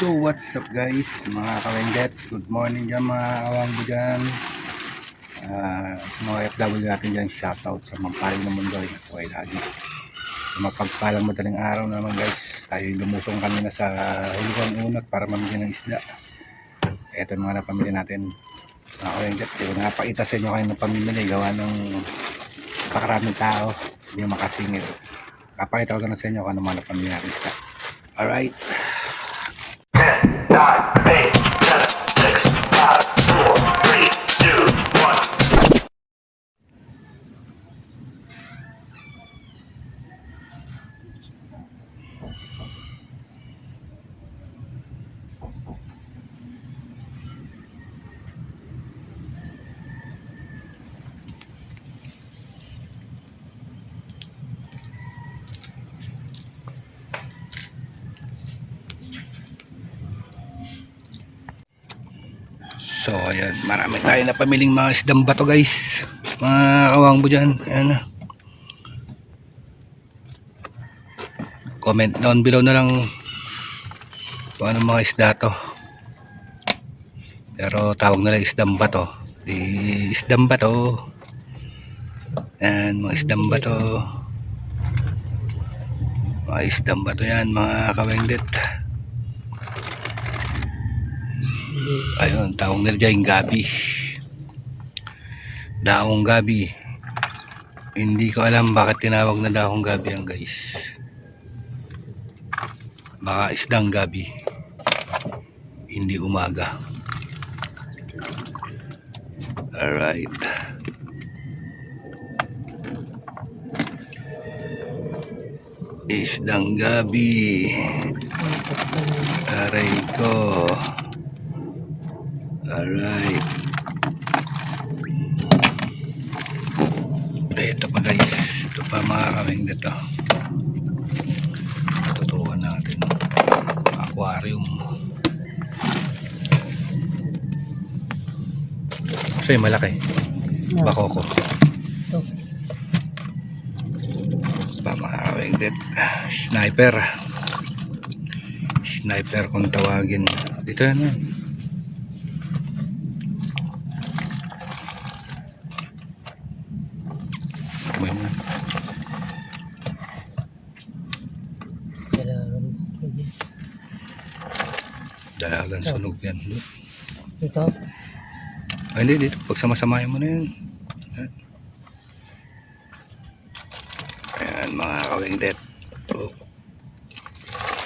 So what's up guys, mga kawendet, good morning dyan mga kawangbo dyan. Sa mga FW natin dyan, shoutout sa mampaling ng mundo, okay lagi. Sa mapagpalang madaling araw naman guys, tayo lumusong kami na sa Hulugang Unat para mamili ng isda. Ito yung mga napamili natin mga kawendet. Kaya napakita sa inyo kayo ng pamimili, gawa ng pakaraming tao, hindi makasingit. Kapakita ko na sa inyo kung ano mga napamili natin isda. Alright. 9, 8, 7, 6, 5, 4, 3, 2, 1. So ayan, marami tayo na pamiling mga isdang bato guys, mga kawangbo dyan. Ayan. Comment down below na lang kung ano mga isda to, pero tawag nila isdang bato. Di isdang bato. Ayan, mga isdang bato, mga isdang bato yan mga kawengdet. Ayun, tawag nila dyan gabi, daong gabi. Hindi ko alam bakit tinawag na daong gabi yan guys, baka isdang gabi, hindi umaga. Alright, isdang gabi. Aray ko. Alright, ito pa guys, ito pa mga kaming dito. Tutukan natin aquarium. So yung malaki bakoko pa mga kaming dito. Sniper kung tawagin dito yan. Dalagang sunog yan. Ito? Ay, hindi, dito. Pagsama-samahin mo na yan. Ayan mga kawengdet.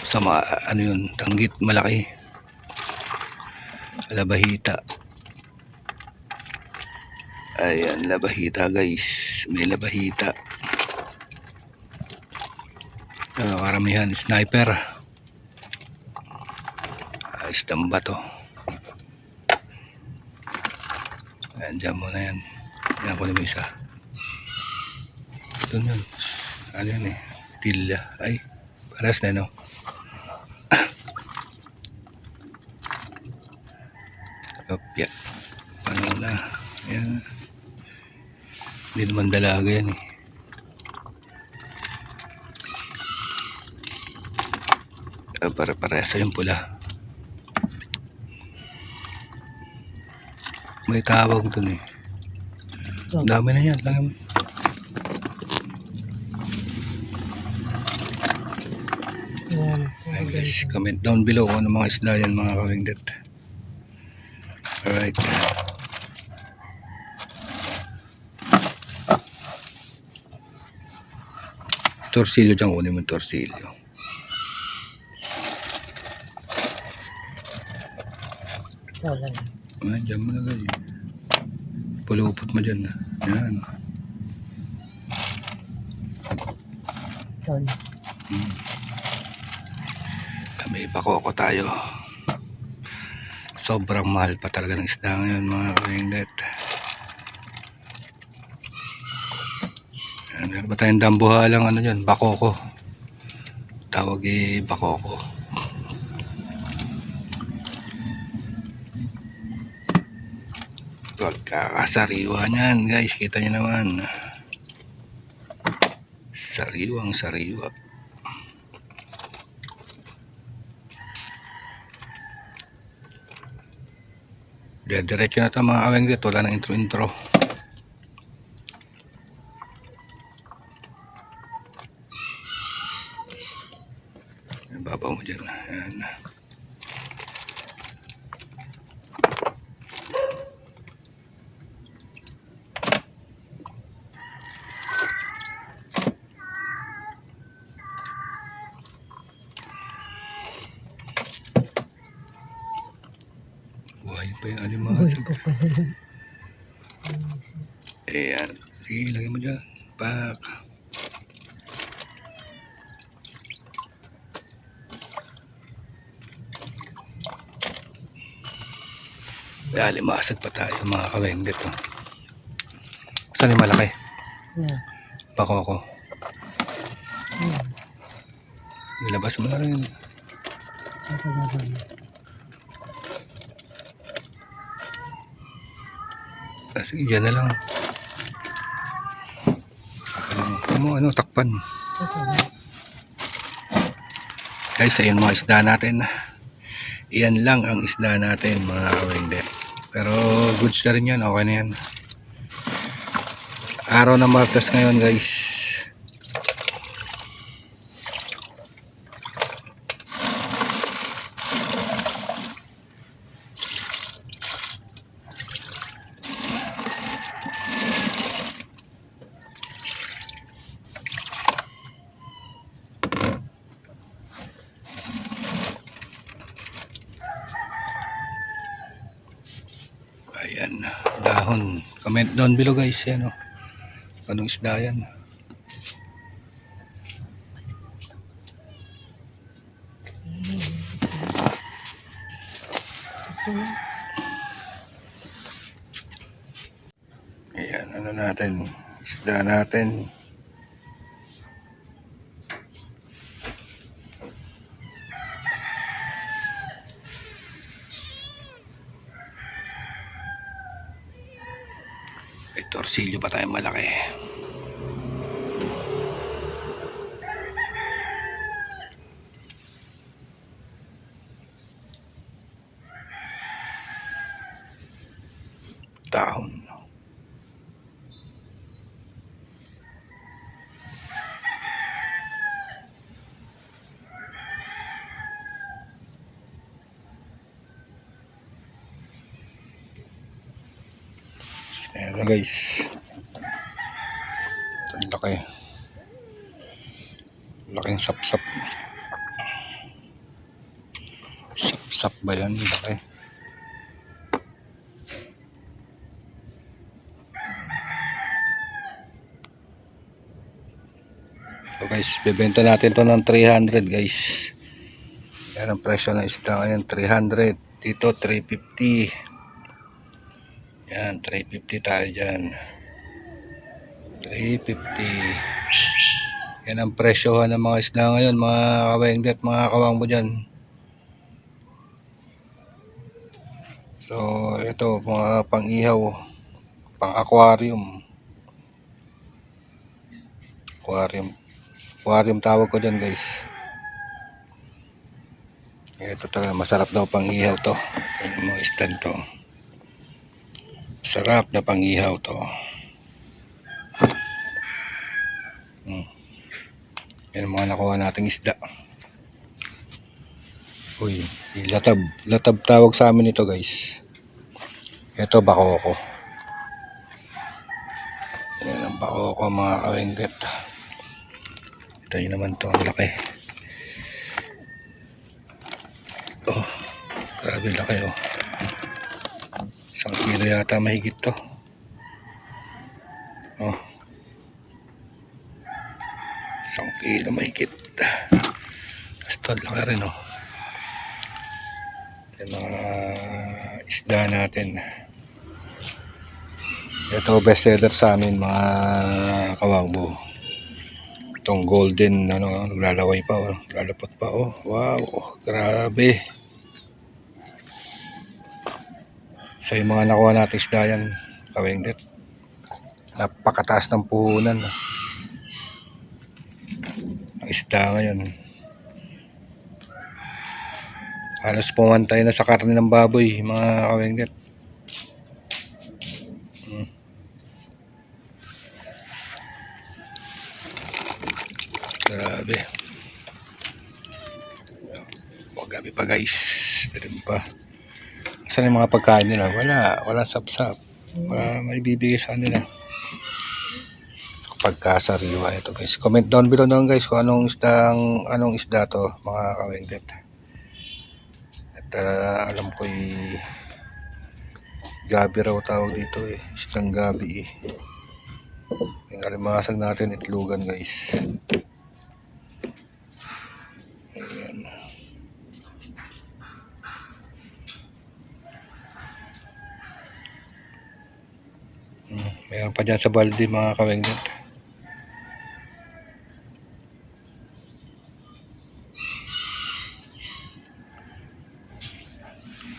Sama, ano yun, tanggit malaki. Labahita. Ayan, labahita guys. May labahita. Karamihan, sniper. Isdang bato. Ayan, dyan mo na yan. Yan ko na may isa. Ito yun. Ano yan eh, tilya. Ay, paras na no. Opya. Ano na. Yan. Hindi naman dalaga yan eh. Para-paresa yung pula. May tawag dun eh. Dami na yan. Ayan guys, comment down below kung ano mga isda yan mga kawengdet. Alright. Torsilyo dyan, kunin mo yung torsilyo. Wala na. Ayan, dyan mo na guys. Pulupot mo dyan. Ayan. Kami pakoko tayo. Sobrang mahal pa talaga ng isda ngayon mga kawengdet. Meron ba tayong dambuhalang ano dyan, bakoko. Tawag eh bakoko. Pagkakasariwa niyan guys, kita nyo naman. Sariwang sariwa. Diretso na ito mga kawengdet, wala nang intro-intro. Babaw mo dyan. Ayan. Buhay pa yung alimasag. Buhay pa pala yun. Ayan. Sige, lagay mo dyan. Pak. May alimasag pa tayo mga kawengdet. Oh. Saan yung malaki? Na. Bako ako. Ayan. Nilabas mo na rin. Saan ko gagawin? Sige, dyan na lang. Takpan. Saan ko gagawin? Guys, ayun mga isda natin. Iyan lang ang isda natin mga kawengdet. Pero goods na rin yan. Okay na yan. Araw ng Martes ngayon guys. Ayan, dahon. Comment down below guys, yan oh. Anong isda yan? Ayan, ano natin? Isda natin. May torsilyo pa tayong malaki. Dahon. Ayan na guys. Ang laki. Laking sapsap. Sapsap ba yan? Laki. So guys, bibenta natin to ng 300 guys. Yan ang presyo ng isda ngayon, 300. Dito 350. Yan, 350 tayo dyan. 350. Yan ang presyohan ng mga isda ngayon, mga kawengdet, mga kawangbo dyan. So, ito, mga pang-ihaw, pang-aquarium. Aquarium tawag ko dyan guys. Ito talaga, masarap daw pang-ihaw to. Yung mga isda to. Sarap na pang-ihaw to. Yan ang mga nakuha nating isda. Uy, latab. Latab tawag sa amin ito guys. Ito bakoko. Yan ang bakoko mga kawengdet. Ito yun naman to, ang laki. Oh, grabe laki oh. 1 kilo yata mahigit to. Oh. 1 kilo mahigit. Basta laki rin oh. Yung mga isda natin. Ito best seller sa amin mga kawangbo. Itong golden ano, naglalaway pa oh, lalapot pa oh. Wow, grabe. So yung mga nakuha natin isda yan, kawengdet. Napakataas ng puhunan. Ang isda ngayon. Halos pumantay na sa karne ng baboy, mga kawengdet. Grabe. Gabi pa guys. Dilim pa. Saan yung mga pagkain nila? Walang sapsap. Wala may bibigay sa kanila. Pagkasariwa nito guys. Comment down below naman guys kung anong isda to mga kawengdet. At alam ko gabi raw tawag dito eh. Isdang gabi eh. Yung alimasag natin itlugan guys. Ayan. Mayroon pa dyan sa balde mga kawengdet.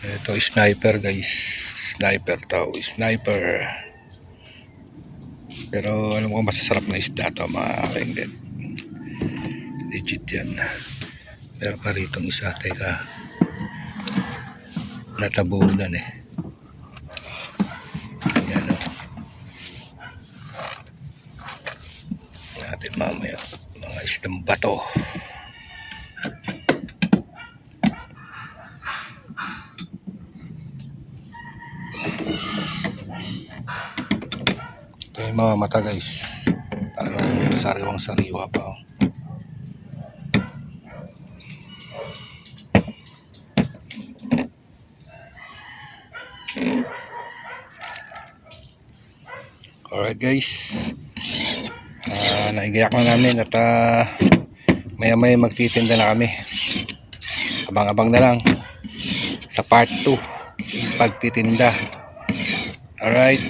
Ito sniper guys. Sniper tao. Sniper. Pero alam ko masasarap na isda to mga kawengdet. Legit yan. Meron pa rito isa. Teka. Natabunan eh. Ayan o. Natin mamaya. Mga isdang bato. Ito yung mga mata guys. Talagang sariwang sariwa pa oh. Alright guys. Naigayak na namin at maya maya magtitinda na kami. Abang-abang na lang sa part 2 pagtitinda. Alright.